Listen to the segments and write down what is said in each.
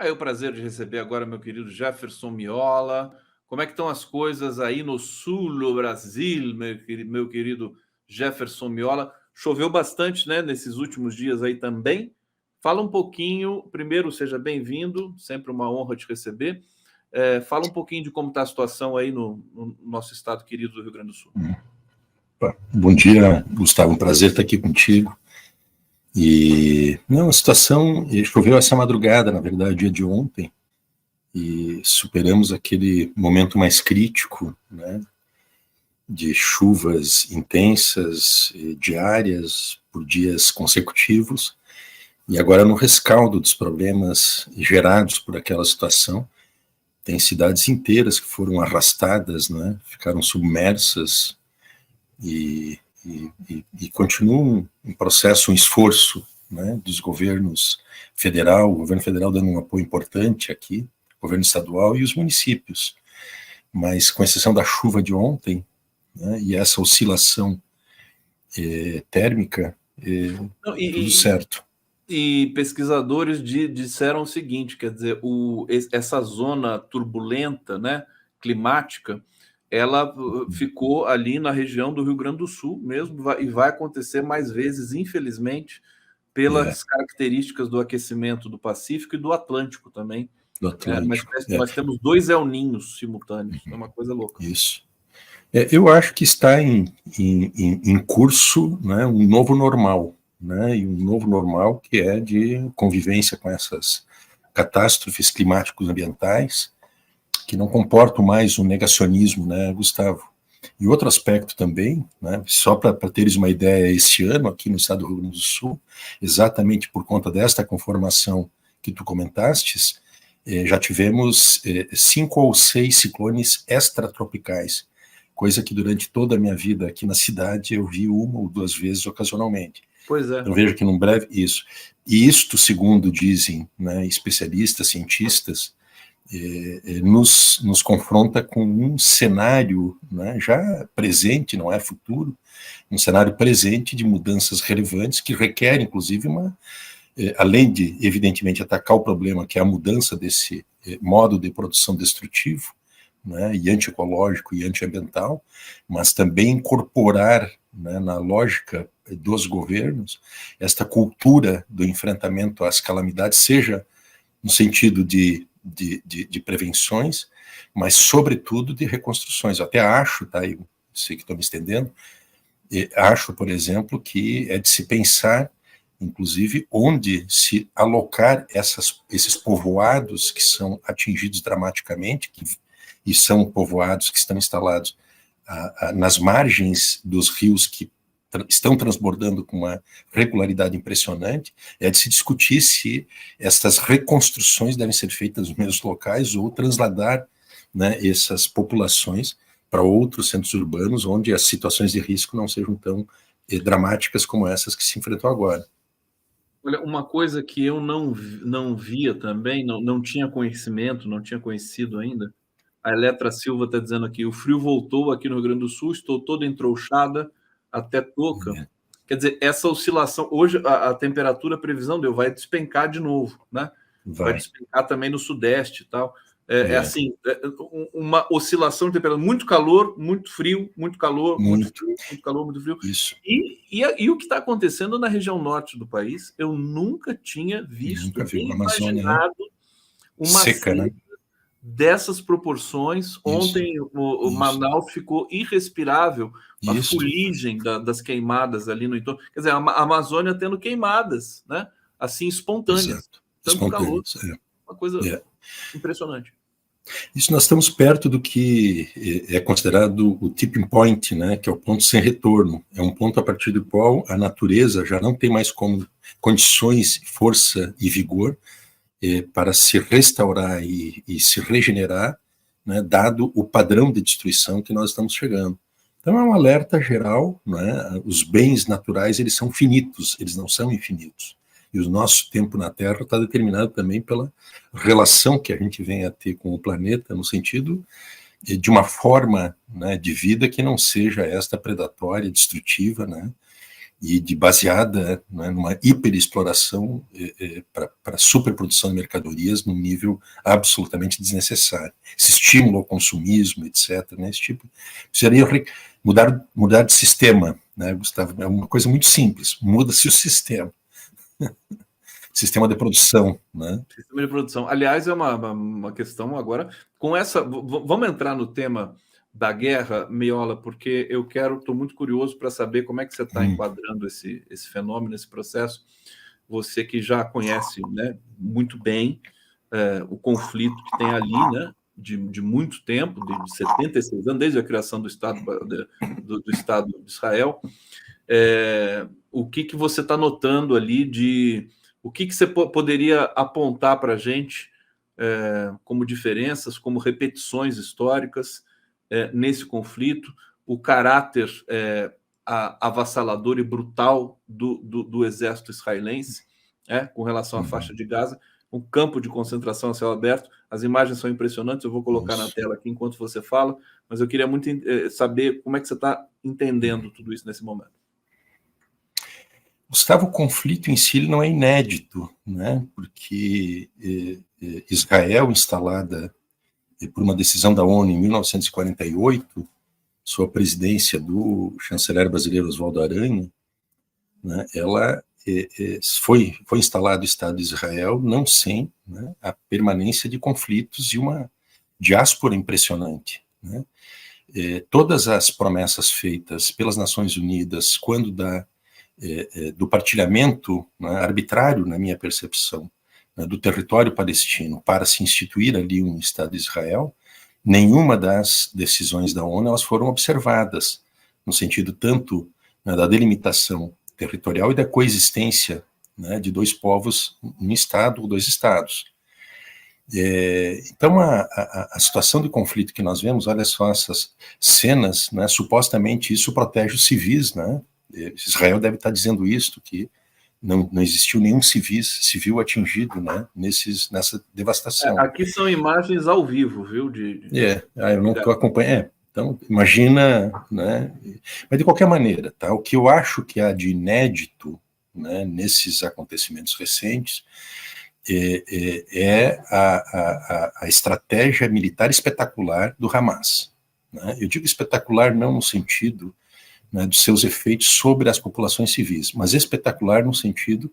Aí o prazer de receber agora meu querido Jefferson Miola. Como é que estão as coisas aí no sul do Brasil, meu querido Jefferson Miola? Choveu bastante, né, nesses últimos dias aí também. Fala um pouquinho, primeiro, seja bem-vindo, sempre uma honra te receber. Fala um pouquinho de como está a situação aí no nosso estado querido do Rio Grande do Sul. Bom dia, Gustavo, um prazer estar aqui contigo. A situação choveu essa madrugada, na verdade, dia de ontem, e superamos aquele momento mais crítico, né, de chuvas intensas, diárias, por dias consecutivos, e agora no rescaldo dos problemas gerados por aquela situação, tem cidades inteiras que foram arrastadas, né, ficaram submersas, e continua um processo, um esforço, né, dos governos federal, o governo federal dando um apoio importante aqui, o governo estadual e os municípios. Mas com exceção da chuva de ontem, né, e essa oscilação térmica, tudo certo. E pesquisadores disseram o seguinte, quer dizer, essa zona turbulenta, né, climática, ela ficou ali na região do Rio Grande do Sul mesmo, e vai acontecer mais vezes, infelizmente, pelas características do aquecimento do Pacífico e do Atlântico também. Do Atlântico. Nós temos dois El Ninhos simultâneos, é uma coisa louca. Isso. Eu acho que está em curso, né, um novo normal, né, e um novo normal que é de convivência com essas catástrofes climáticos ambientais, que não comportam mais um negacionismo, né, Gustavo? E outro aspecto também, né, só para teres uma ideia, este ano aqui no estado do Rio Grande do Sul, exatamente por conta desta conformação que tu comentastes, já tivemos 5 ou 6 ciclones extratropicais, coisa que durante toda a minha vida aqui na cidade eu vi 1 ou 2 vezes ocasionalmente. Pois é. Então vejo que num breve isso. E isto, segundo dizem, né, especialistas, cientistas, nos confronta com um cenário, né, já presente, não é futuro, um cenário presente de mudanças relevantes que requer, inclusive, além de, evidentemente, atacar o problema, que é a mudança desse modo de produção destrutivo, né, e antiecológico e antiambiental, mas também incorporar, né, na lógica dos governos esta cultura do enfrentamento às calamidades, seja no sentido de prevenções, mas sobretudo de reconstruções. Eu até acho, tá, eu sei que estou me estendendo, acho, por exemplo, que é de se pensar, inclusive, onde se alocar esses povoados que são atingidos dramaticamente, e são povoados que estão instalados nas margens dos rios que estão transbordando com uma regularidade impressionante, é de se discutir se essas reconstruções devem ser feitas nos mesmos locais ou trasladar, né, essas populações para outros centros urbanos onde as situações de risco não sejam tão dramáticas como essas que se enfrentam agora. Olha, uma coisa que eu não via também, não tinha conhecimento, não tinha conhecido ainda, a Eletra Silva está dizendo aqui, o frio voltou aqui no Rio Grande do Sul, estou toda entrouxada, até touca. Quer dizer, essa oscilação, hoje a temperatura, a previsão vai despencar de novo, né? Vai despencar também no Sudeste e tal. Assim, uma oscilação de temperatura, muito calor, muito frio, muito calor, muito frio, muito calor, muito frio. Isso. E o que está acontecendo na região norte do país, eu nunca tinha visto, nem imaginado, né? uma seca, né? Dessas proporções. Ontem o Manaus ficou irrespirável, a fuligem das queimadas ali no entorno. Quer dizer, a Amazônia tendo queimadas, né? Assim, espontâneas. Exato. Tanto calor. Uma coisa impressionante. Isso, nós estamos perto do que é considerado o tipping point, né, que é o ponto sem retorno. É um ponto a partir do qual a natureza já não tem mais condições, força e vigor para se restaurar e se regenerar, né, dado o padrão de destruição que nós estamos chegando. Então é um alerta geral, né, os bens naturais eles são finitos, eles não são infinitos. E o nosso tempo na Terra está determinado também pela relação que a gente vem a ter com o planeta, no sentido de uma forma, né, de vida que não seja esta predatória, destrutiva, né, e de baseada, né, numa hiperexploração para superprodução de mercadorias num nível absolutamente desnecessário. Esse estímulo ao consumismo, etc., né, esse tipo, precisaria mudar de sistema, né, Gustavo? É uma coisa muito simples, muda-se o sistema. Sistema de produção, né? Sistema de produção. Aliás, é uma questão agora, com essa... Vamos entrar no tema da guerra, Miola, porque eu estou muito curioso para saber como é que você está enquadrando esse fenômeno, esse processo. Você que já conhece, né, muito bem o conflito que tem ali, né, de muito tempo, de 76 anos, desde a criação do Estado do Estado de Israel. O que você está notando ali o que você poderia apontar para a gente como diferenças, como repetições históricas nesse conflito, o caráter avassalador e brutal do exército israelense com relação à faixa de Gaza, um campo de concentração a céu aberto. As imagens são impressionantes, eu vou colocar na tela aqui enquanto você fala, mas eu queria muito saber como é que você está entendendo tudo isso nesse momento. Gustavo, o conflito em si não é inédito, né? Porque Israel, instalada por uma decisão da ONU em 1948, sob a presidência do chanceler brasileiro Oswaldo Aranha, né, ela foi instalado o Estado de Israel não sem, né, a permanência de conflitos e uma diáspora impressionante, né? Todas as promessas feitas pelas Nações Unidas quando do partilhamento, né, arbitrário, na minha percepção, né, do território palestino para se instituir ali um Estado de Israel, nenhuma das decisões da ONU elas foram observadas, no sentido tanto, né, da delimitação territorial e da coexistência, né, de dois povos, um Estado ou dois Estados. Então, a situação de conflito que nós vemos, olha só essas cenas, né, supostamente isso protege os civis, né? Israel deve estar dizendo isto, que não existiu nenhum civil atingido, né, nessa devastação. Aqui são imagens ao vivo, viu? Eu não estou acompanhando. Então, imagina, né? Mas de qualquer maneira, tá? O que eu acho que há de inédito, né, nesses acontecimentos recentes é a estratégia militar espetacular do Hamas, né? Eu digo espetacular não no sentido, né, dos seus efeitos sobre as populações civis, mas espetacular no sentido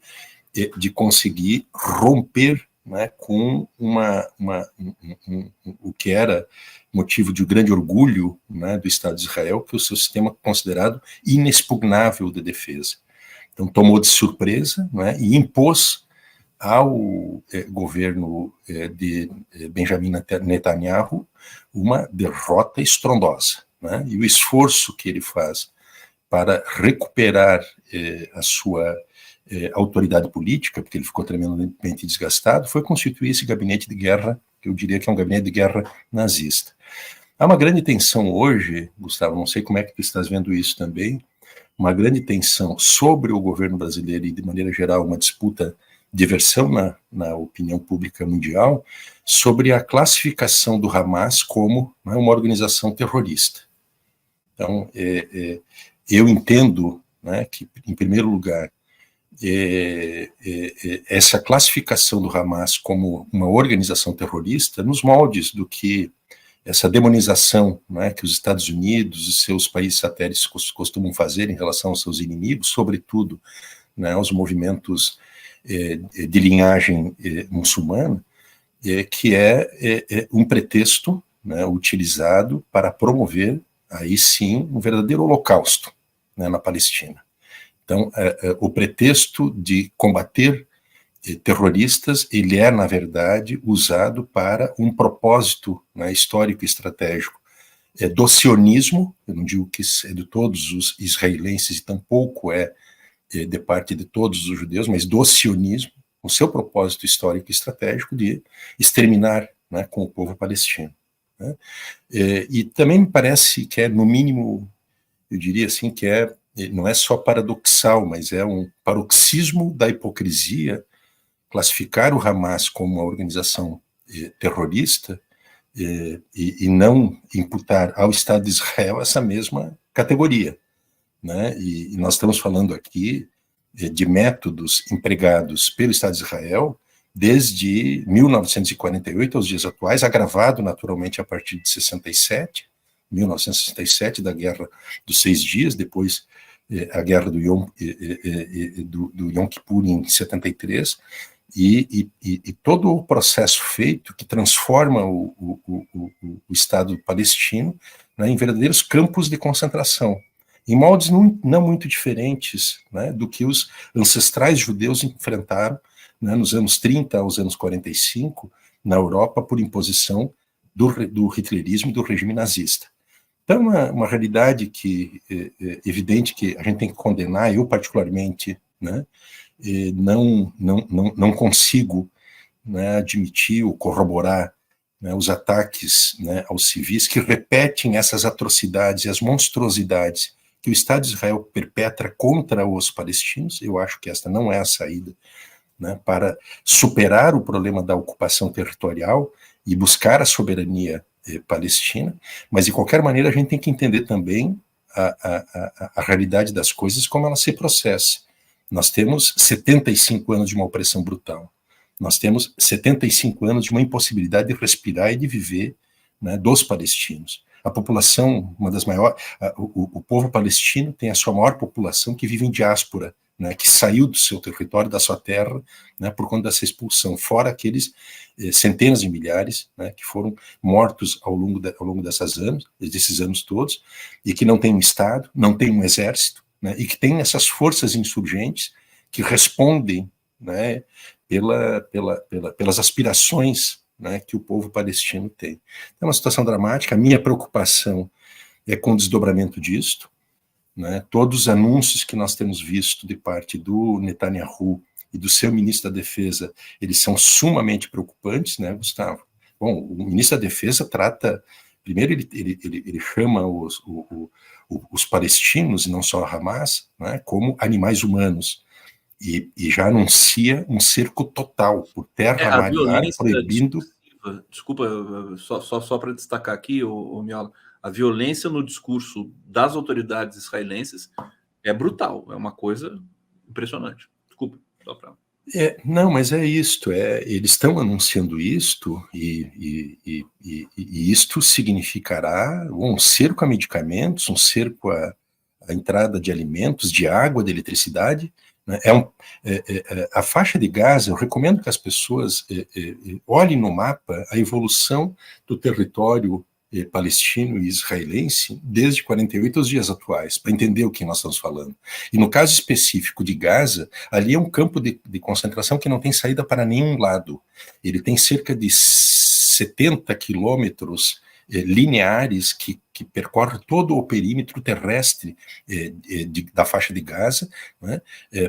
de conseguir romper, né, com o que era motivo de grande orgulho, né, do Estado de Israel, que é o seu sistema considerado inexpugnável de defesa. Então tomou de surpresa, né, e impôs ao governo de Benjamin Netanyahu uma derrota estrondosa, né, e o esforço que ele faz para recuperar a sua autoridade política, porque ele ficou tremendamente desgastado, foi constituir esse gabinete de guerra, que eu diria que é um gabinete de guerra nazista. Há uma grande tensão hoje, Gustavo, não sei como é que tu estás vendo isso também, uma grande tensão sobre o governo brasileiro e, de maneira geral, uma disputa de versão na opinião pública mundial sobre a classificação do Hamas como, né, uma organização terrorista. Então, eu entendo, né, que, em primeiro lugar, essa classificação do Hamas como uma organização terrorista, nos moldes do que essa demonização, né, que os Estados Unidos e seus países satélites costumam fazer em relação aos seus inimigos, sobretudo, né, aos movimentos de linhagem muçulmana, que é um pretexto, né, utilizado para promover, aí sim, um verdadeiro holocausto, né, na Palestina. Então, o pretexto de combater terroristas, ele é, na verdade, usado para um propósito, né, histórico e estratégico do sionismo. Eu não digo que é de todos os israelenses, e tampouco de parte de todos os judeus, mas do sionismo, o seu propósito histórico e estratégico de exterminar, né, com o povo palestino, né? E também me parece que no mínimo, eu diria assim, que não é só paradoxal, mas é um paroxismo da hipocrisia classificar o Hamas como uma organização terrorista e não imputar ao Estado de Israel essa mesma categoria. né? E nós estamos falando aqui de métodos empregados pelo Estado de Israel desde 1948 aos dias atuais, agravado naturalmente a partir de 1967, da Guerra dos 6 Dias, depois a Guerra do Yom Kippur em 73, e todo o processo feito que transforma o Estado palestino, né, em verdadeiros campos de concentração, em moldes não muito diferentes, né, do que os ancestrais judeus enfrentaram, né, nos anos 30 aos anos 45, na Europa, por imposição do hitlerismo e do regime nazista. Então, uma realidade que é evidente que a gente tem que condenar, eu particularmente, né, não consigo, né, admitir ou corroborar, né, os ataques, né, aos civis que repetem essas atrocidades e as monstruosidades que o Estado de Israel perpetra contra os palestinos. Eu acho que esta não é a saída, né, para superar o problema da ocupação territorial e buscar a soberania palestina, mas de qualquer maneira a gente tem que entender também a realidade das coisas, como ela se processa. Nós temos 75 anos de uma opressão brutal, nós temos 75 anos de uma impossibilidade de respirar e de viver, né, dos palestinos. A população, uma das maiores, o povo palestino tem a sua maior população que vive em diáspora, né, que saiu do seu território, da sua terra, né, por conta dessa expulsão, fora aqueles centenas de milhares, né, que foram mortos ao longo desses anos todos, e que não tem um Estado, não tem um exército, né, e que tem essas forças insurgentes que respondem, né, pelas aspirações, né, que o povo palestino tem. É uma situação dramática. A minha preocupação é com o desdobramento disto, né? Todos os anúncios que nós temos visto de parte do Netanyahu e do seu ministro da Defesa, eles são sumamente preocupantes, né, Gustavo? Bom, o ministro da Defesa trata, primeiro ele chama os palestinos, e não só a Hamas, né, como animais humanos, e já anuncia um cerco total por terra, mar e ar, proibindo... Desculpa, só para destacar aqui, Miola, a violência no discurso das autoridades israelenses é brutal, é uma coisa impressionante. Desculpa, só para... Não, mas é isto, eles estão anunciando isto, e isto significará um cerco a medicamentos, um cerco à entrada de alimentos, de água, de eletricidade, né? A faixa de Gaza, eu recomendo que as pessoas olhem no mapa a evolução do território palestino e israelense desde 48 aos dias atuais, para entender o que nós estamos falando. E no caso específico de Gaza, ali é um campo de concentração que não tem saída para nenhum lado. Ele tem cerca de 70 quilômetros lineares que percorre todo o perímetro terrestre da faixa de Gaza, né?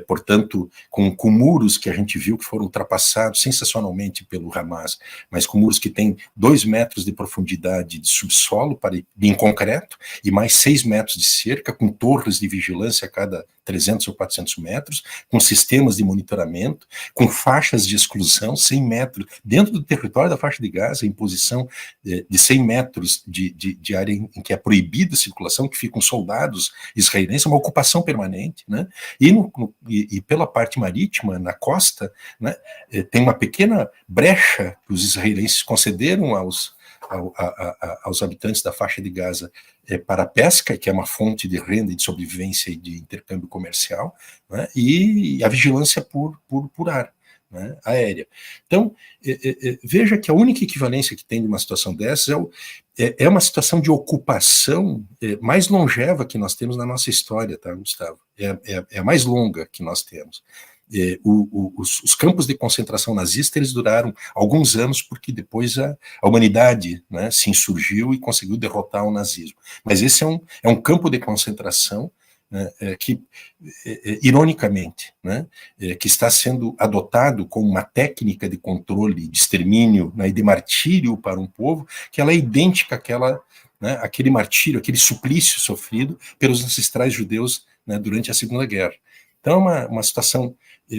Portanto, com muros que a gente viu que foram ultrapassados sensacionalmente pelo Hamas, mas com muros que têm 2 metros de profundidade de subsolo em concreto e mais 6 metros de cerca, com torres de vigilância a cada 300 ou 400 metros, com sistemas de monitoramento, com faixas de exclusão, 100 metros, dentro do território da faixa de Gaza, em posição de 100 metros de área em que é proibida a circulação, que ficam soldados israelenses, uma ocupação permanente, né? E pela parte marítima, na costa, né, tem uma pequena brecha que os israelenses concederam aos habitantes da faixa de Gaza para a pesca, que é uma fonte de renda, de sobrevivência e de intercâmbio comercial, né, e a vigilância por ar, né, aérea. Então, veja que a única equivalência que tem de uma situação dessas é uma situação de ocupação mais longeva que nós temos na nossa história, tá, Gustavo? É a mais longa que nós temos. Os campos de concentração nazista, eles duraram alguns anos, porque depois a humanidade, né, se insurgiu e conseguiu derrotar o nazismo. Mas esse é um campo de concentração, né, que, ironicamente, né, que está sendo adotado como uma técnica de controle, de extermínio, né, e de martírio para um povo, que ela é idêntica àquela, né, aquele martírio, aquele suplício sofrido pelos ancestrais judeus, né, durante a Segunda Guerra. Então é uma situação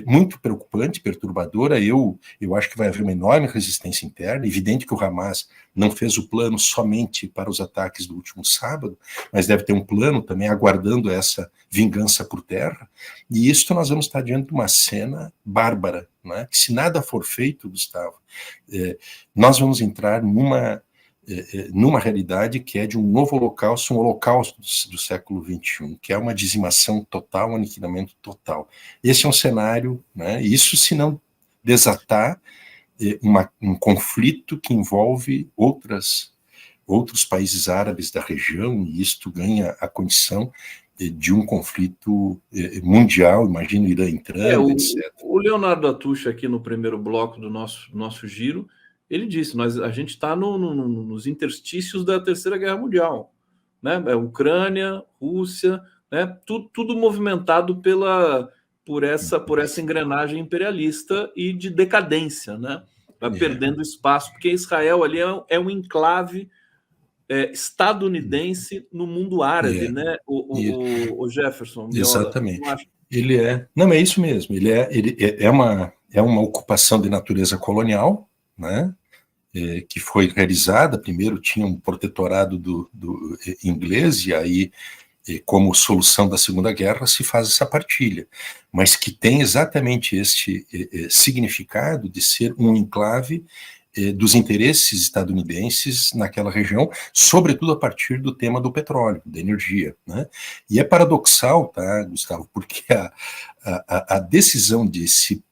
muito preocupante, perturbadora. Eu acho que vai haver uma enorme resistência interna. Evidente que o Hamas não fez o plano somente para os ataques do último sábado, mas deve ter um plano também aguardando essa vingança por terra. E isso nós vamos estar diante de uma cena bárbara, né? Que se nada for feito, Gustavo, nós vamos entrar numa realidade que é de um novo holocausto, um holocausto do século XXI, que é uma dizimação total, um aniquilamento total. Esse é um cenário, né, isso se não desatar um conflito que envolve outros países árabes da região, e isto ganha a condição de um conflito mundial, imagino Irã entrando, etc. O Leonardo Atucha, aqui no primeiro bloco do nosso giro, ele disse, a gente está nos interstícios da Terceira Guerra Mundial, né? Ucrânia, Rússia, né? Tudo movimentado por essa engrenagem imperialista e de decadência, né? Vai perdendo espaço, porque Israel ali é um enclave estadunidense no mundo árabe, né? O Jefferson. Exatamente. Ele não, é isso mesmo. Ele é uma ocupação de natureza colonial, né? Que foi realizada. Primeiro tinha um protetorado do inglês, e aí, como solução da Segunda Guerra, se faz essa partilha, mas que tem exatamente este significado de ser um enclave dos interesses estadunidenses naquela região, sobretudo a partir do tema do petróleo, da energia, né? E é paradoxal, tá, Gustavo, porque a decisão de se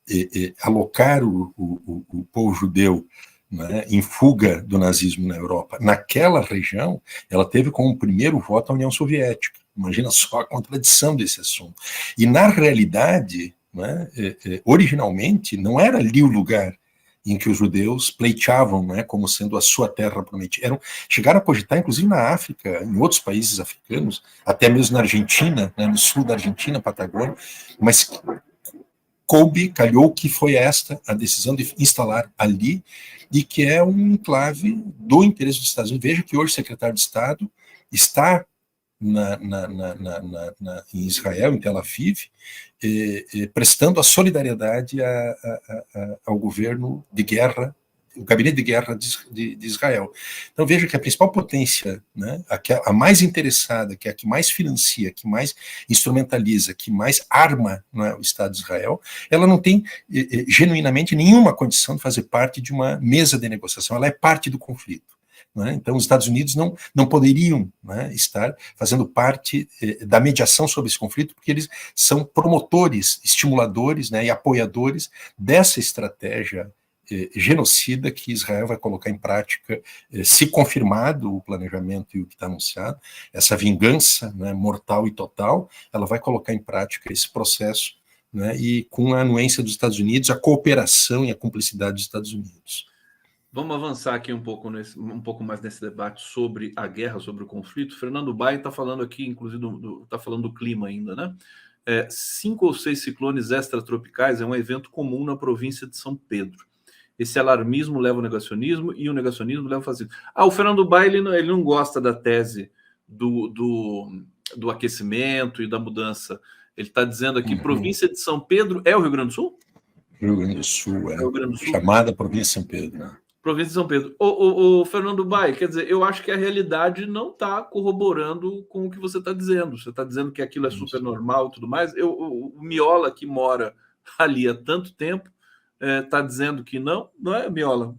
alocar o povo judeu, né, em fuga do nazismo na Europa, naquela região, ela teve como primeiro voto a União Soviética. Imagina só a contradição desse assunto. E na realidade, né, originalmente, não era ali o lugar em que os judeus pleiteavam, né, como sendo a sua terra prometida. Chegaram a cogitar, inclusive na África, em outros países africanos, até mesmo na Argentina, né, no sul da Argentina, Patagônia, mas calhou que foi esta a decisão de instalar ali, e que é um enclave do interesse dos Estados Unidos. Veja que hoje o secretário de Estado está em Israel, em Tel Aviv, prestando a solidariedade ao governo de guerra, o gabinete de guerra de Israel. Então veja que a principal potência, né, a mais interessada, que é a que mais financia, que mais instrumentaliza, que mais arma, né, o Estado de Israel, ela não tem genuinamente nenhuma condição de fazer parte de uma mesa de negociação, ela é parte do conflito. Né? Então, os Estados Unidos não poderiam, né, estar fazendo parte da mediação sobre esse conflito, porque eles são promotores, estimuladores, né, e apoiadores dessa estratégia genocida que Israel vai colocar em prática, se confirmado o planejamento e o que está anunciado, essa vingança, né, mortal e total, ela vai colocar em prática esse processo, né, e com a anuência dos Estados Unidos, a cooperação e a cumplicidade dos Estados Unidos. Vamos avançar aqui um pouco mais nesse debate sobre a guerra, sobre o conflito. Fernando Bai está falando aqui, inclusive, está falando do clima ainda, né? 5 ou 6 ciclones extratropicais é um evento comum na província de São Pedro. Esse alarmismo leva ao negacionismo e o negacionismo leva ao fascismo. O Fernando Bai, ele não gosta da tese do aquecimento e da mudança. Ele está dizendo aqui, província de São Pedro é o Rio Grande do Sul? Rio Grande do Sul, é o Rio Grande do Sul. Chamada província de São Pedro, né? Província de São Pedro. O Fernando Bai, quer dizer, eu acho que a realidade não está corroborando com o que você está dizendo. Você está dizendo que aquilo é super normal e tudo mais. O Miola, que mora ali há tanto tempo, está dizendo que não é, Miola?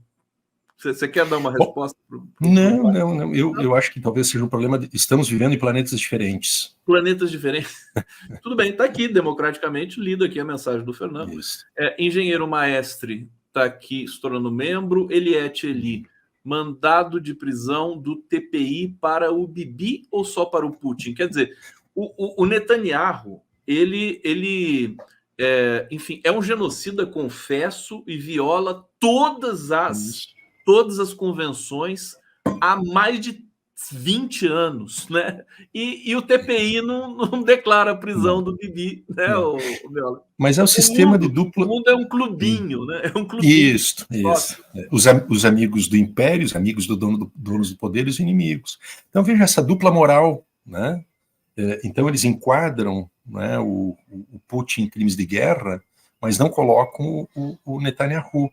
Você quer dar uma resposta? Não. Eu acho que talvez seja um problema estamos vivendo em planetas diferentes. Planetas diferentes. Tudo bem, está aqui, democraticamente, lido aqui a mensagem do Fernando. Engenheiro Maestre está aqui se tornando membro. Eliette Eli, mandado de prisão do TPI para o Bibi ou só para o Putin? Quer dizer, o Netanyahu, enfim, é um genocida, confesso, e viola todas as convenções há mais de 20 anos, né? E o TPI não declara a prisão do Bibi, né, o Miola? Mas é o sistema de dupla... O mundo é um clubinho, né? É um clubinho. Isso. Os amigos do império, os amigos do donos do poder e os inimigos. Então veja essa dupla moral, né? Então eles enquadram, né, o Putin em crimes de guerra, mas não colocam o Netanyahu.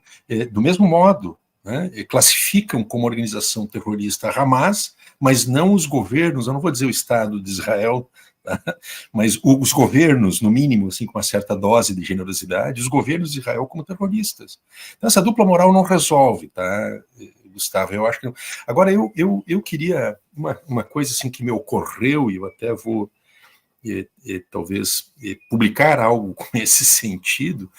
Do mesmo modo, né, classificam como organização terrorista a Hamas, mas não os governos, eu não vou dizer o Estado de Israel, tá? Mas os governos, no mínimo, assim, com uma certa dose de generosidade, os governos de Israel como terroristas. Então, essa dupla moral não resolve, tá, Gustavo? Eu acho que... Agora, eu queria... Uma coisa assim, que me ocorreu, e eu até vou talvez publicar algo com esse sentido,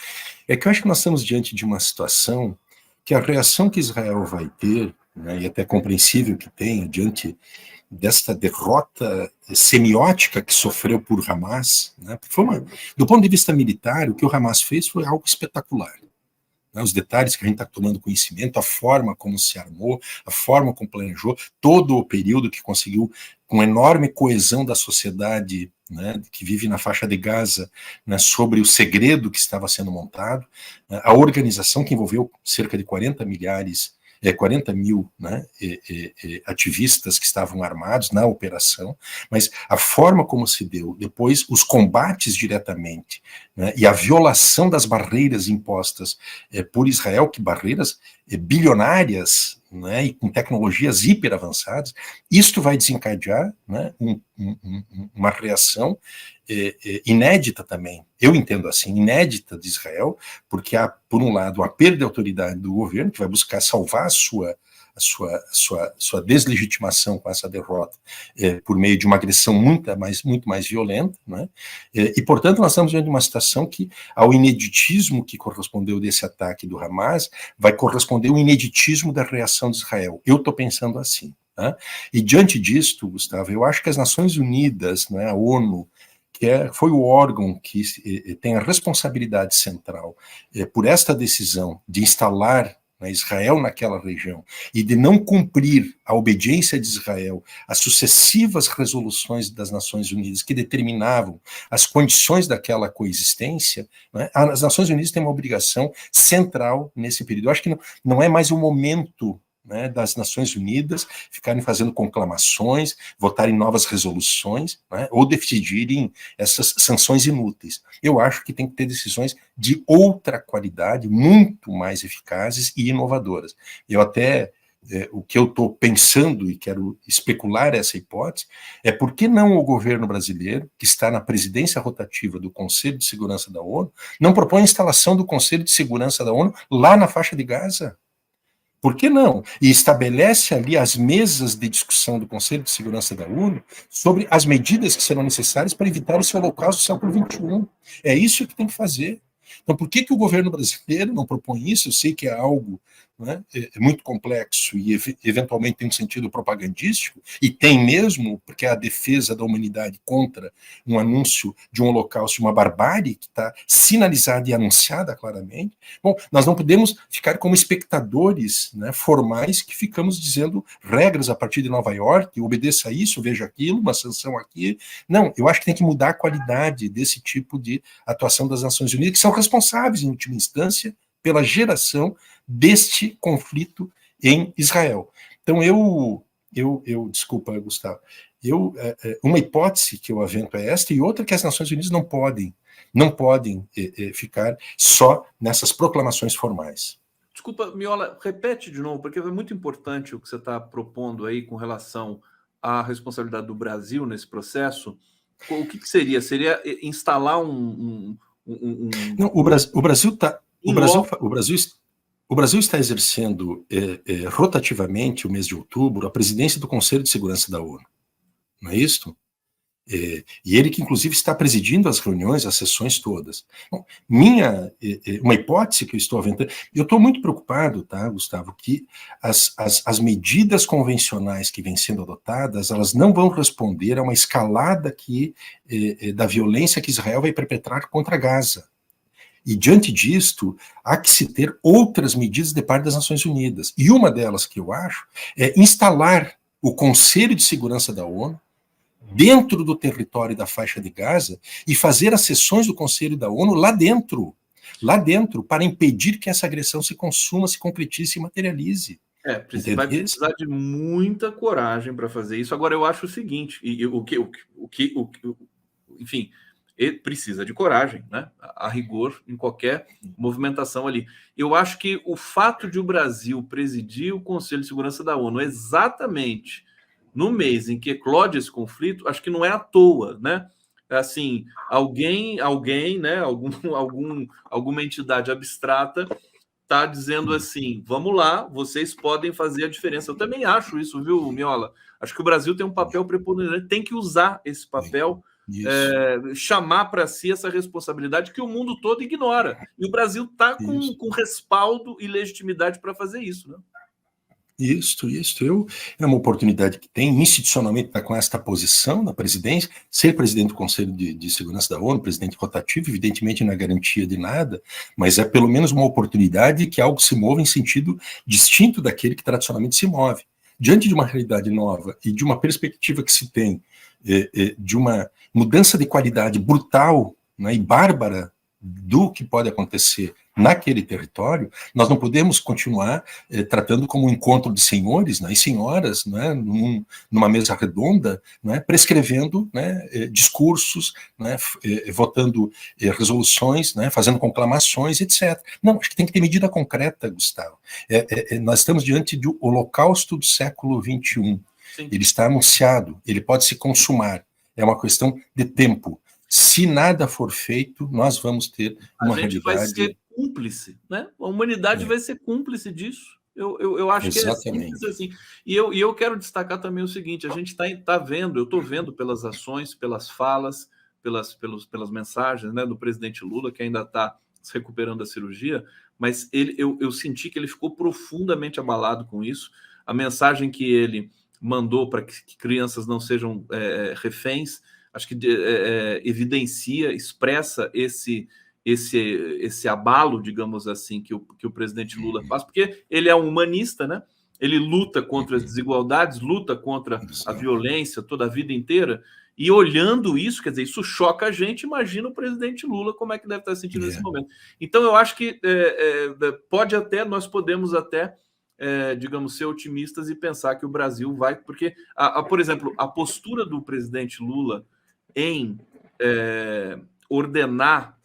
é que eu acho que nós estamos diante de uma situação que a reação que Israel vai ter, né, e até compreensível que tenha, diante desta derrota semiótica que sofreu por Hamas, né, do ponto de vista militar, o que o Hamas fez foi algo espetacular. Né, os detalhes que a gente está tomando conhecimento, a forma como se armou, a forma como planejou, todo o período que conseguiu, com enorme coesão da sociedade, né, que vive na faixa de Gaza, né, sobre o segredo que estava sendo montado, né, a organização que envolveu cerca de 40 mil, né, ativistas que estavam armados na operação, mas a forma como se deu, depois os combates diretamente, né, e a violação das barreiras impostas por Israel, que barreiras bilionárias, né, e com tecnologias hiper avançadas, isto vai desencadear, né, uma reação inédita também, eu entendo assim, inédita de Israel, porque há, por um lado, a perda de autoridade do governo, que vai buscar salvar a sua deslegitimação com essa derrota, por meio de uma agressão muito mais violenta, né? E, portanto, nós estamos diante de uma situação que, ao ineditismo que correspondeu desse ataque do Hamas, vai corresponder o ineditismo da reação de Israel. Eu estou pensando assim. Tá? E, diante disto, Gustavo, eu acho que as Nações Unidas, né, a ONU, que foi o órgão que tem a responsabilidade central por esta decisão de instalar, né, Israel naquela região e de não cumprir a obediência de Israel às sucessivas resoluções das Nações Unidas que determinavam as condições daquela coexistência, né, as Nações Unidas têm uma obrigação central nesse período. Eu acho que não é mais o momento, né, das Nações Unidas ficarem fazendo conclamações, votarem novas resoluções, né, ou decidirem essas sanções inúteis. Eu acho que tem que ter decisões de outra qualidade, muito mais eficazes e inovadoras. Eu até, o que eu estou pensando e quero especular essa hipótese, é por que não o governo brasileiro, que está na presidência rotativa do Conselho de Segurança da ONU, não propõe a instalação do Conselho de Segurança da ONU lá na faixa de Gaza? Por que não? E estabelece ali as mesas de discussão do Conselho de Segurança da ONU sobre as medidas que serão necessárias para evitar esse holocausto do século XXI. É isso que tem que fazer. Então, por que o governo brasileiro não propõe isso? Eu sei que é algo, né, muito complexo e eventualmente tem um sentido propagandístico, e tem mesmo, porque é a defesa da humanidade contra um anúncio de um holocausto, uma barbárie que está sinalizada e anunciada claramente. Bom, nós não podemos ficar como espectadores, né, formais que ficamos dizendo regras a partir de Nova York, obedeça isso, veja aquilo, uma sanção aqui. Não, eu acho que tem que mudar a qualidade desse tipo de atuação das Nações Unidas, que são responsáveis, em última instância, pela geração deste conflito em Israel. Então, desculpa, Gustavo, uma hipótese que eu avento é esta, e outra que as Nações Unidas não podem ficar só nessas proclamações formais. Desculpa, Miola, repete de novo, porque é muito importante o que você está propondo aí com relação à responsabilidade do Brasil nesse processo. O que seria? Seria instalar Não, o Brasil está... O Brasil está exercendo rotativamente, o mês de outubro, a presidência do Conselho de Segurança da ONU. Não é isso? E ele que, inclusive, está presidindo as reuniões, as sessões todas. Bom, uma hipótese que eu estou aventando... Eu estou muito preocupado, tá, Gustavo, que as medidas convencionais que vêm sendo adotadas, elas não vão responder a uma escalada da violência que Israel vai perpetrar contra Gaza. E, diante disto, há que se ter outras medidas de parte das Nações Unidas. E uma delas que eu acho é instalar o Conselho de Segurança da ONU dentro do território da faixa de Gaza e fazer as sessões do Conselho da ONU lá dentro, para impedir que essa agressão se consuma, se concretize, se materialize. Vai precisar de muita coragem para fazer isso. Agora, eu acho o seguinte, enfim, E precisa de coragem, né? A rigor, em qualquer movimentação ali. Eu acho que o fato de o Brasil presidir o Conselho de Segurança da ONU exatamente no mês em que eclode esse conflito, acho que não é à toa, né? Assim, alguém, né? Alguma entidade abstrata está dizendo assim: vamos lá, vocês podem fazer a diferença. Eu também acho isso, viu, Miola? Acho que o Brasil tem um papel preponderante, tem que usar esse papel, chamar para si essa responsabilidade que o mundo todo ignora. E o Brasil está com respaldo e legitimidade para fazer isso, né? Isso. É uma oportunidade que tem, institucionalmente, estar com esta posição na presidência, ser presidente do Conselho de Segurança da ONU, presidente rotativo, evidentemente não é garantia de nada, mas é pelo menos uma oportunidade que algo se mova em sentido distinto daquele que tradicionalmente se move. Diante de uma realidade nova e de uma perspectiva que se tem de uma mudança de qualidade brutal, né, e bárbara do que pode acontecer naquele território, nós não podemos continuar tratando como um encontro de senhores, né, e senhoras, né, numa mesa redonda, né, prescrevendo, né, discursos, né, votando resoluções, né, fazendo conclamações, etc. Não, acho que tem que ter medida concreta, Gustavo. Nós estamos diante do holocausto do século XXI. Sim. Ele está anunciado, ele pode se consumar. É uma questão de tempo. Se nada for feito, nós vamos ter uma realidade... A gente vai ser cúmplice, né? A humanidade vai ser cúmplice disso. Eu acho Exatamente. Que é simples assim. E eu quero destacar também o seguinte: a gente tá vendo, eu estou vendo pelas ações, pelas falas, pelas mensagens, né, do presidente Lula, que ainda está se recuperando da cirurgia, mas eu senti que ele ficou profundamente abalado com isso. A mensagem que ele mandou para que crianças não sejam reféns, acho que evidencia, expressa esse abalo, digamos assim, que o presidente Lula faz, porque ele é um humanista, né? Ele luta contra as desigualdades, luta contra a violência toda a vida inteira, e olhando isso, quer dizer, isso choca a gente. Imagina o presidente Lula como é que deve estar sentindo nesse momento. Então, eu acho que nós podemos até, digamos, ser otimistas e pensar que o Brasil vai, porque, por exemplo, a postura do presidente Lula em ordenar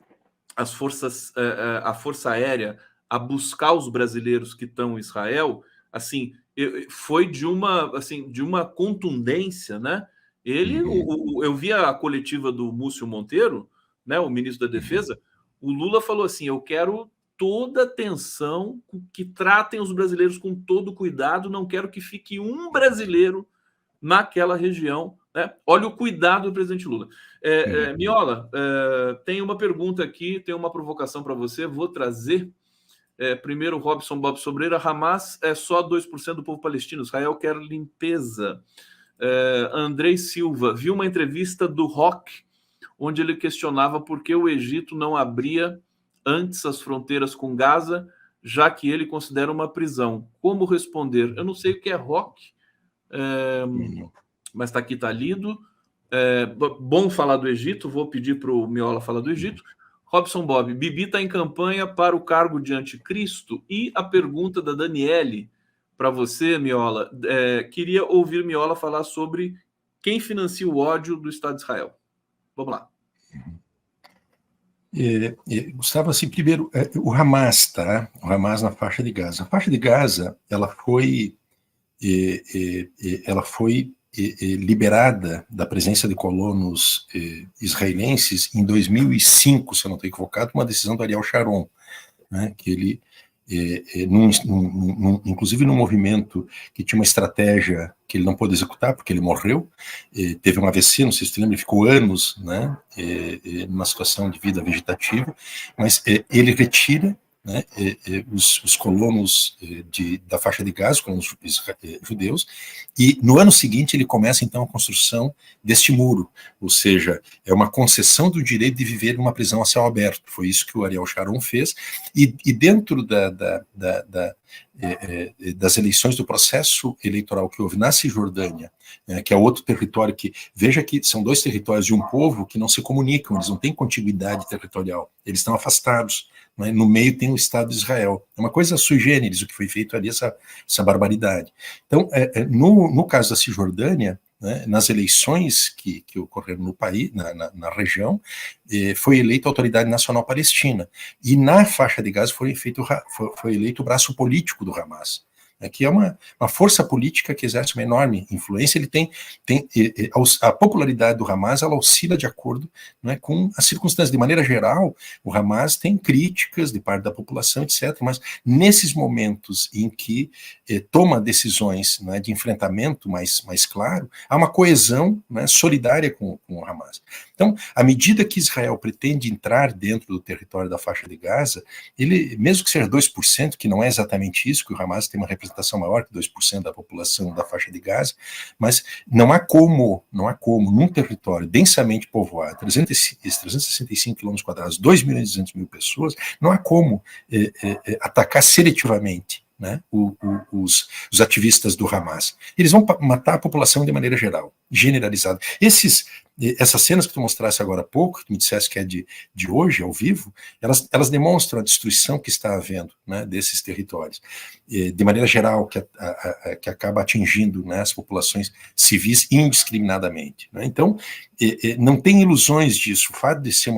a Força Aérea a buscar os brasileiros que estão em Israel, assim, foi de uma contundência, né? Eu vi a coletiva do Múcio Monteiro, né, o ministro da Defesa. O Lula falou assim: eu quero toda atenção, que tratem os brasileiros com todo cuidado, não quero que fique um brasileiro naquela região, né? Olha o cuidado do presidente Lula. Miola, tem uma pergunta aqui, tem uma provocação para você, vou trazer. Primeiro, Robson Bob Sobreira: Hamas é só 2% do povo palestino, Israel quer limpeza. Andrei Silva: vi uma entrevista do Rock, onde ele questionava por que o Egito não abria antes as fronteiras com Gaza, já que ele considera uma prisão. Como responder? Eu não sei o que é Rock, mas está aqui, está lido. Bom falar do Egito, vou pedir para o Miola falar do Egito. Robson Bob: Bibi está em campanha para o cargo de anticristo. E a pergunta da Daniele para você, Miola, queria ouvir Miola falar sobre quem financia o ódio do Estado de Israel. Vamos lá. Gustavo, assim, primeiro, o Hamas, tá? O Hamas na faixa de Gaza. A faixa de Gaza, ela foi liberada da presença de colonos israelenses em 2005, se eu não estou equivocado, uma decisão do Ariel Sharon, né, que ele, inclusive num movimento que tinha uma estratégia que ele não pôde executar, porque ele morreu, teve um AVC, não sei se você lembra, ele ficou anos, né, numa situação de vida vegetativa, mas ele retira, né, os colonos da faixa de Gaza, os colonos judeus, e no ano seguinte ele começa então a construção deste muro, ou seja, é uma concessão do direito de viver numa prisão a céu aberto. Foi isso que o Ariel Sharon fez, e dentro das eleições, do processo eleitoral que houve na Cisjordânia, que é outro território que, veja que são dois territórios de um povo que não se comunicam, eles não têm contiguidade territorial, eles estão afastados, né? No meio tem o Estado de Israel, é uma coisa sui generis o que foi feito ali, essa barbaridade. Então, no caso da Cisjordânia, né, nas eleições que ocorreram no país, na região, foi eleita a Autoridade Nacional Palestina. E na faixa de Gaza foi eleito o braço político do Hamas, que é uma força política que exerce uma enorme influência. Ele tem a popularidade do Hamas, ela oscila de acordo, né, com as circunstâncias. De maneira geral, o Hamas tem críticas de parte da população, etc., mas nesses momentos em que toma decisões, né, de enfrentamento mais claro, há uma coesão, né, solidária com o Hamas. Então, à medida que Israel pretende entrar dentro do território da faixa de Gaza, ele, mesmo que seja 2%, que não é exatamente isso, que o Hamas tem uma representação maior que 2% da população da faixa de Gaza, mas não há como, num território densamente povoado, 365 km², 2.200.000 pessoas, não há como atacar seletivamente, né, os ativistas do Hamas. Eles vão matar a população de maneira geral, generalizada. Essas cenas que tu mostrasse agora há pouco, que tu me disseste que é de hoje, ao vivo, elas demonstram a destruição que está havendo, né, desses territórios, de maneira geral, que acaba atingindo, né, as populações civis indiscriminadamente, né? Então, não tem ilusões disso. O fato de ser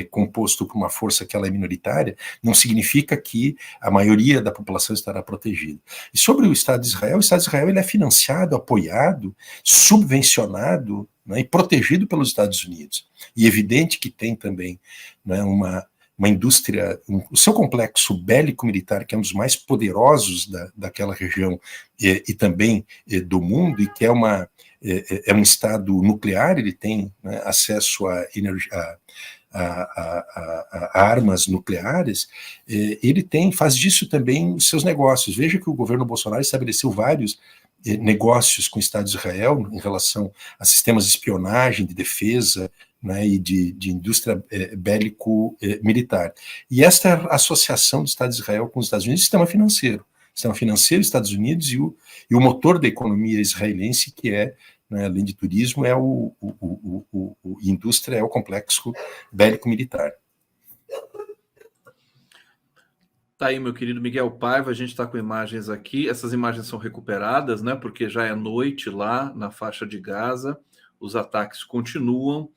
composto por uma força que ela é minoritária, não significa que a maioria da população estará protegida. E sobre o Estado de Israel, o Estado de Israel ele é financiado, apoiado, subvencionado, né, e protegido pelos Estados Unidos. E é evidente que tem também, né, uma indústria, o seu complexo bélico-militar, que é um dos mais poderosos daquela região e também do mundo, e que é um Estado nuclear. Ele tem, né, acesso a energia, a armas nucleares. Ele faz disso também os seus negócios. Veja que o governo Bolsonaro estabeleceu vários negócios com o Estado de Israel em relação a sistemas de espionagem, de defesa, né, e de indústria bélico-militar. E esta associação do Estado de Israel com os Estados Unidos, sistema financeiro, Estados Unidos, e o motor da economia israelense, que é, né, além de turismo, é indústria, é o complexo bélico-militar. Tá aí, meu querido Miguel Paiva, a gente está com imagens aqui. Essas imagens são recuperadas, né? Porque já é noite lá na faixa de Gaza, os ataques continuam,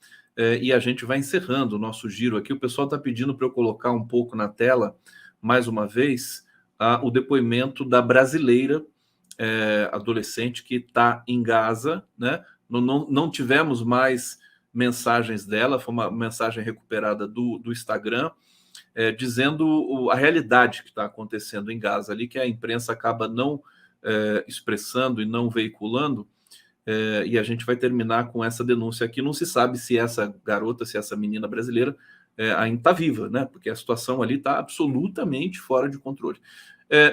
e a gente vai encerrando o nosso giro aqui. O pessoal está pedindo para eu colocar um pouco na tela, mais uma vez, o depoimento da brasileira adolescente que está em Gaza, né? Não tivemos mais mensagens dela, foi uma mensagem recuperada do Instagram, dizendo a realidade que está acontecendo em Gaza ali, que a imprensa acaba não expressando e não veiculando, e a gente vai terminar com essa denúncia aqui. Não se sabe se essa garota, se essa menina brasileira ainda está viva, né? Porque a situação ali está absolutamente fora de controle.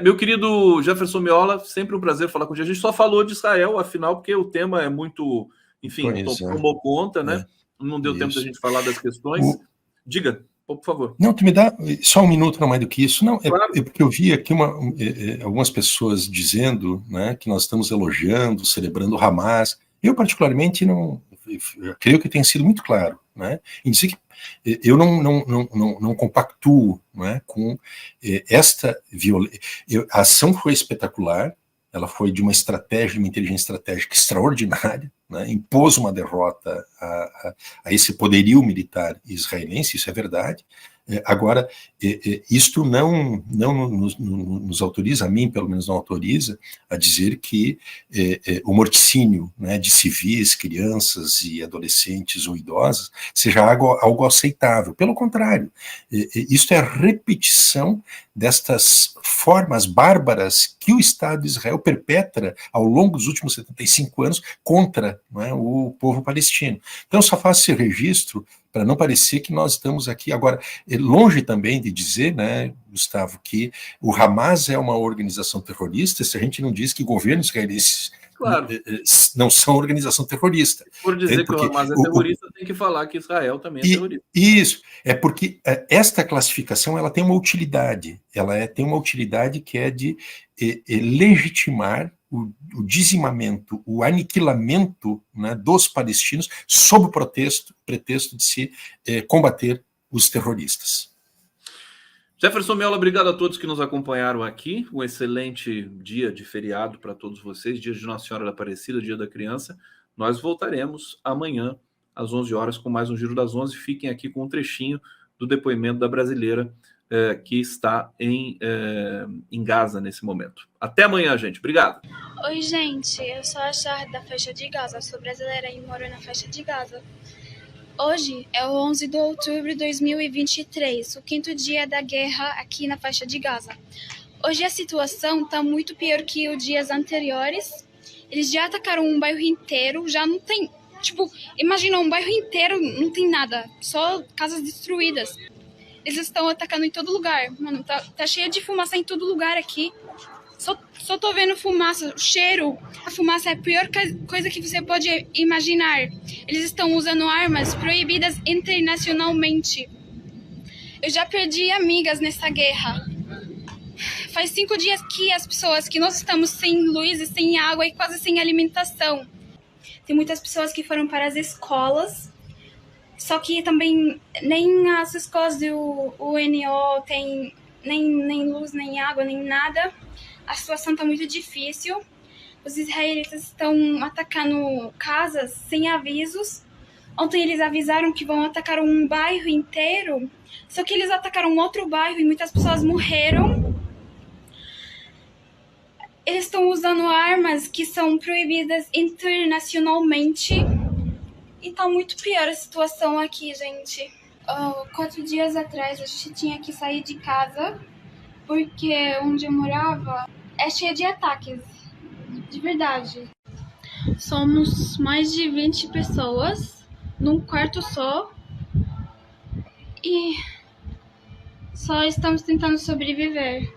Meu querido Jefferson Miola, sempre um prazer falar contigo. A gente só falou de Israel, afinal, porque o tema é muito, enfim, tomou conta, né? Não deu tempo da gente falar das questões. Diga, por favor. Não, tu me dá só um minuto, não mais do que isso. Não, claro. Porque eu vi aqui algumas pessoas dizendo, né, que nós estamos elogiando, celebrando o Hamas. Eu, particularmente, eu creio que tenha sido muito claro, né, em dizer que eu não compactuo, né, com esta violência. A ação foi espetacular, ela foi de uma inteligência estratégica extraordinária, né, impôs uma derrota a esse poderio militar israelense, isso é verdade. Agora, isto não nos autoriza, a mim pelo menos não autoriza, a dizer que o morticínio, né, de civis, crianças e adolescentes ou idosos seja algo aceitável. Pelo contrário, isto é a repetição destas formas bárbaras que o Estado de Israel perpetra ao longo dos últimos 75 anos contra, né, o povo palestino. Então, só faço esse registro para não parecer que nós estamos aqui agora, longe também de dizer, né, Gustavo, que o Hamas é uma organização terrorista, se a gente não diz que governos israelenses, claro, não são organização terrorista. Por dizer que o Hamas é terrorista, tem que falar que Israel também é terrorista. Isso, é porque esta classificação ela tem uma utilidade, tem uma utilidade que é de legitimar o dizimamento, o aniquilamento, né, dos palestinos sob o pretexto de se combater os terroristas. Jefferson Miola, obrigado a todos que nos acompanharam aqui. Um excelente dia de feriado para todos vocês, dia de Nossa Senhora da Aparecida, dia da criança. Nós voltaremos amanhã às 11 horas com mais um Giro das 11. Fiquem aqui com um trechinho do depoimento da brasileira que está em Gaza nesse momento. Até amanhã, gente. Obrigado. Oi, gente. Eu sou a Char da faixa de Gaza. Sou brasileira e moro na faixa de Gaza. Hoje é o 11 de outubro de 2023, o 5º dia da guerra aqui na faixa de Gaza. Hoje a situação está muito pior que os dias anteriores. Eles já atacaram um bairro inteiro, já não tem... imagina um bairro inteiro, não tem nada, só casas destruídas. Eles estão atacando em todo lugar. Mano, tá cheio de fumaça em todo lugar aqui. Só tô vendo fumaça, cheiro. A fumaça é a pior coisa que você pode imaginar. Eles estão usando armas proibidas internacionalmente. Eu já perdi amigas nessa guerra. Faz 5 dias que as pessoas, que nós estamos sem luz e sem água e quase sem alimentação. Tem muitas pessoas que foram para as escolas. Só que também nem as escolas do UNO tem nem luz, nem água, nem nada. A situação está muito difícil. Os israelitas estão atacando casas sem avisos. Ontem eles avisaram que vão atacar um bairro inteiro. Só que eles atacaram outro bairro e muitas pessoas morreram. Eles estão usando armas que são proibidas internacionalmente. E tá muito pior a situação aqui, gente. 4 dias atrás a gente tinha que sair de casa porque onde eu morava é cheio de ataques. De verdade. Somos mais de 20 pessoas num quarto só. E só estamos tentando sobreviver.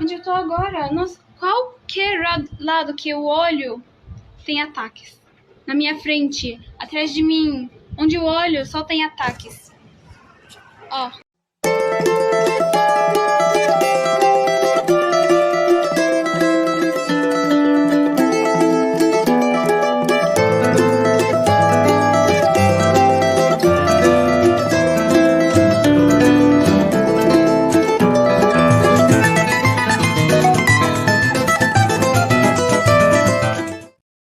Onde eu tô agora, qualquer lado que eu olho tem ataques. Na minha frente, atrás de mim, onde eu olho, só tem ataques. Ó.